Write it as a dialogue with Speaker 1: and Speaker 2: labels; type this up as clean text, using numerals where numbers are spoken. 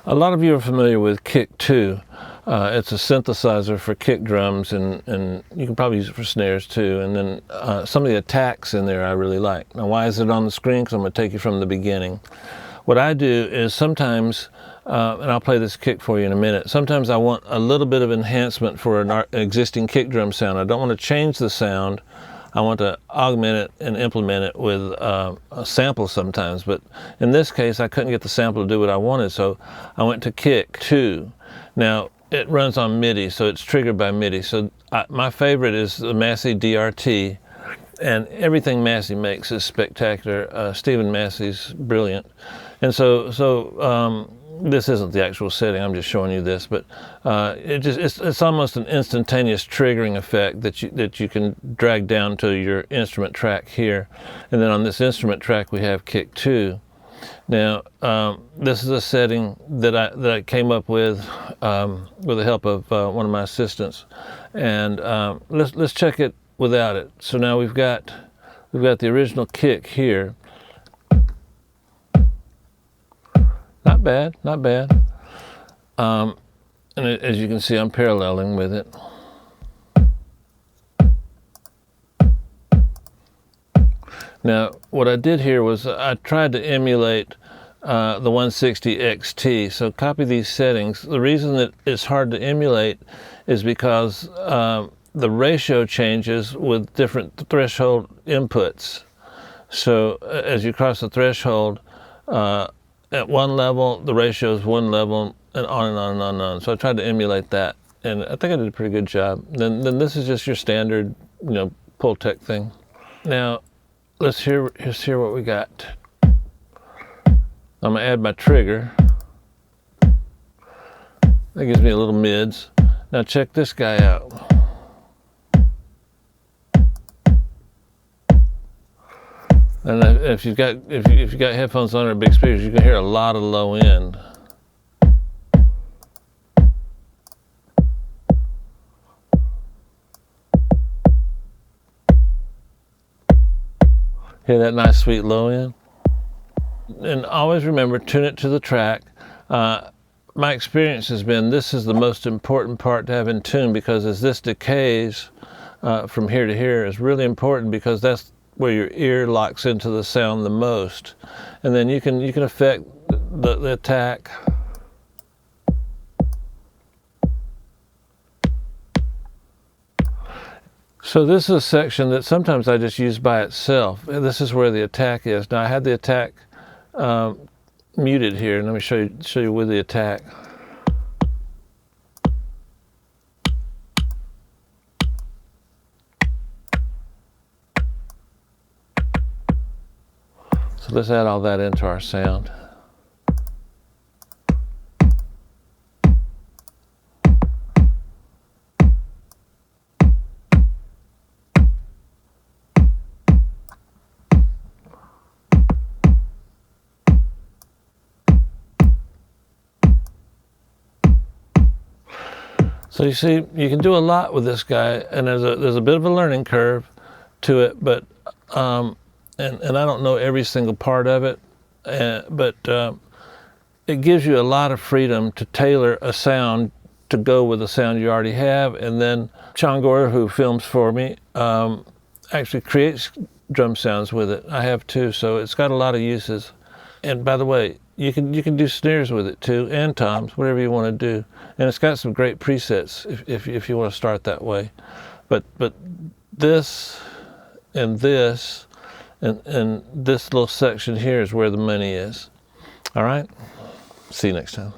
Speaker 1: A lot of you are familiar with Kick 2. It's a synthesizer for kick drums, and you can probably use it for snares too. And then some of the attacks in there I really like. Now, why is it on the screen? Because I'm going to take you from the beginning. What I do is sometimes, and I'll play this kick for you in a minute, sometimes I want a little bit of enhancement for an existing kick drum sound. I don't want to change the sound. I want to augment it and implement it with a sample sometimes, but in this case I couldn't get the sample to do what I wanted, so I went to Kick 2. Now it runs on MIDI, so it's triggered by MIDI. So my favorite is the Massey DRT, and everything Massey makes is spectacular. Stephen Massey's brilliant, and so this isn't the actual setting, I'm just showing you this, but it's almost an instantaneous triggering effect that you can drag down to your instrument track here. And then on this instrument track we have Kick 2. Now this is a setting that I came up with the help of one of my assistants, and let's check it without it. So now we've got the original kick here. Not bad, not bad. And as you can see, I'm paralleling with it. Now, what I did here was I tried to emulate the 160 XT. So copy these settings. The reason that it's hard to emulate is because the ratio changes with different threshold inputs. So as you cross the threshold, at one level, the ratio is one level, and on and on and on and on. So I tried to emulate that, and I think I did a pretty good job. Then this is just your standard, Pultec thing. Now, let's hear what we got. I'm gonna add my trigger. That gives me a little mids. Now check this guy out. And if you've got headphones on or big speakers, you can hear a lot of low end. Hear that nice sweet low end? And always remember, tune it to the track. My experience has been this is the most important part to have in tune, because as this decays from here to here is really important, because that's where your ear locks into the sound the most. And then you can affect the attack. So this is a section that sometimes I just use by itself. This is where the attack is. Now I had the attack muted here, and let me show you with the attack. So let's add all that into our sound. So you see, you can do a lot with this guy, and there's a bit of a learning curve to it, but and I don't know every single part of it, but it gives you a lot of freedom to tailor a sound to go with the sound you already have. And then Chongor, who films for me, actually creates drum sounds with it. I have too, so it's got a lot of uses. And by the way, you can do snares with it too, and toms, whatever you want to do. And it's got some great presets if you want to start that way. But this and this and this little section here is where the money is. All right? See you next time.